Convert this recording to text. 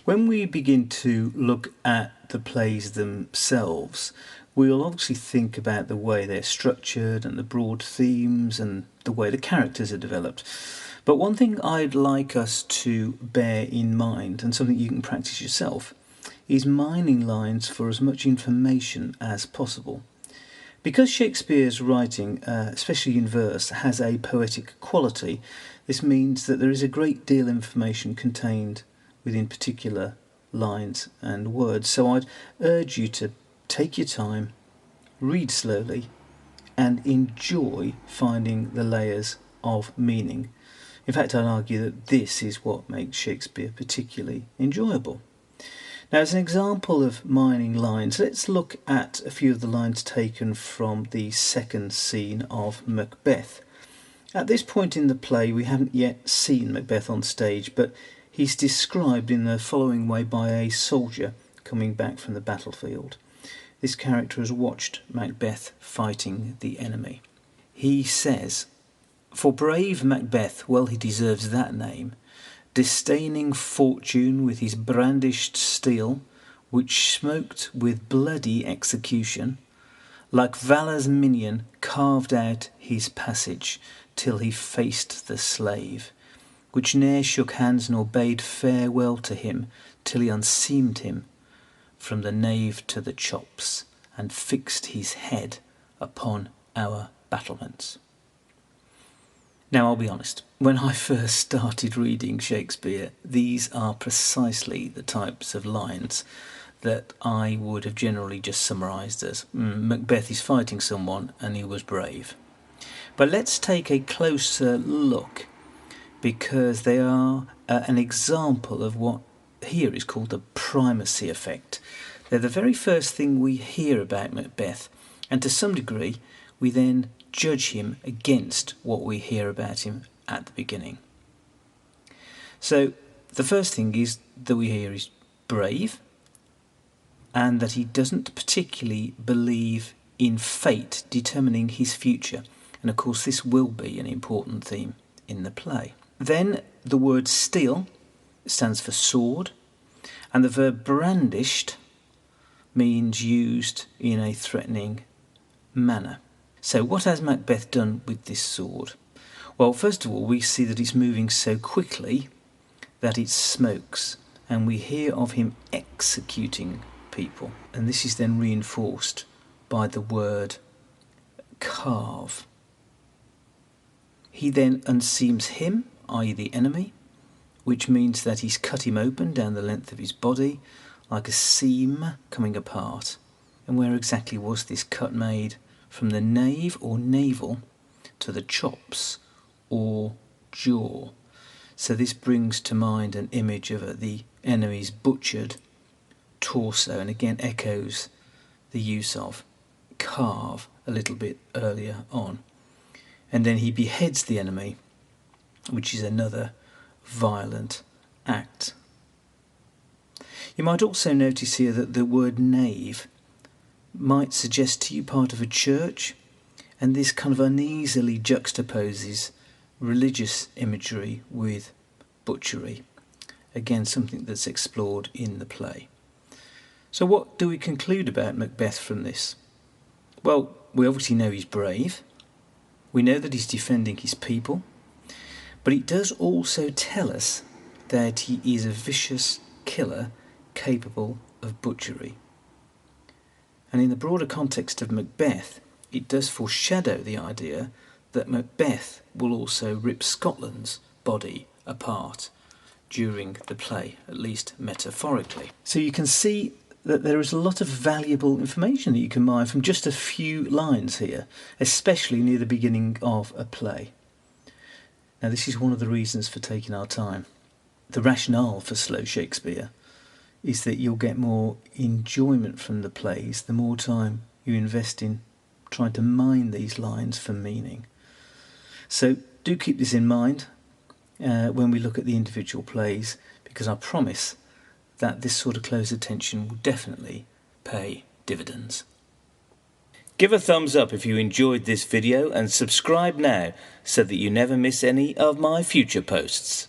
When we begin to look at the plays themselves, we'll obviously think about the way they're structured and the broad themes and the way the characters are developed. But one thing I'd like us to bear in mind, and something you can practice yourself, is mining lines for as much information as possible. Because Shakespeare's writing, especially in verse, has a poetic quality, this means that there is a great deal of information contained within particular lines and words. So I'd urge you to take your time, read slowly, and enjoy finding the layers of meaning. In fact, I'd argue that this is what makes Shakespeare particularly enjoyable. Now, as an example of mining lines, let's look at a few of the lines taken from the second scene of Macbeth. At this point in the play, we haven't yet seen Macbeth on stage, but he's described in the following way by a soldier coming back from the battlefield. This character has watched Macbeth fighting the enemy. He says, "For brave Macbeth, well he deserves that name, disdaining fortune with his brandished steel, which smoked with bloody execution, like valour's minion carved out his passage, till he faced the slave, which ne'er shook hands nor bade farewell to him, till he unseamed him from the nave to the chops, and fixed his head upon our battlements." Now, I'll be honest, when I first started reading Shakespeare, these are precisely the types of lines that I would have generally just summarised as Macbeth is fighting someone and he was brave. But let's take a closer look, because they are an example of what here is called the primacy effect. They're the very first thing we hear about Macbeth, and to some degree we then judge him against what we hear about him at the beginning. So the first thing is that we hear is brave, and that he doesn't particularly believe in fate determining his future. And of course this will be an important theme in the play. Then the word steel stands for sword, and the verb brandished means used in a threatening manner. So what has Macbeth done with this sword? Well, first of all, we see that it's moving so quickly that it smokes, and we hear of him executing people. And this is then reinforced by the word carve. He then unseams him, i.e. the enemy, which means that he's cut him open down the length of his body, like a seam coming apart. And where exactly was this cut made? From the nave or navel to the chops or jaw. So this brings to mind an image of the enemy's butchered torso, and again echoes the use of carve a little bit earlier on. And then he beheads the enemy, which is another violent act. You might also notice here that the word nave might suggest to you part of a church, and this kind of uneasily juxtaposes religious imagery with butchery. Again, something that's explored in the play. So what do we conclude about Macbeth from this? Well, we obviously know he's brave. We know that he's defending his people. But it does also tell us that he is a vicious killer capable of butchery. And in the broader context of Macbeth, it does foreshadow the idea that Macbeth will also rip Scotland's body apart during the play, at least metaphorically. So you can see that there is a lot of valuable information that you can mine from just a few lines here, especially near the beginning of a play. Now, this is one of the reasons for taking our time. The rationale for slow Shakespeare is that you'll get more enjoyment from the plays the more time you invest in trying to mine these lines for meaning. So do keep this in mind when we look at the individual plays, because I promise that this sort of close attention will definitely pay dividends. Give a thumbs up if you enjoyed this video, and subscribe now so that you never miss any of my future posts.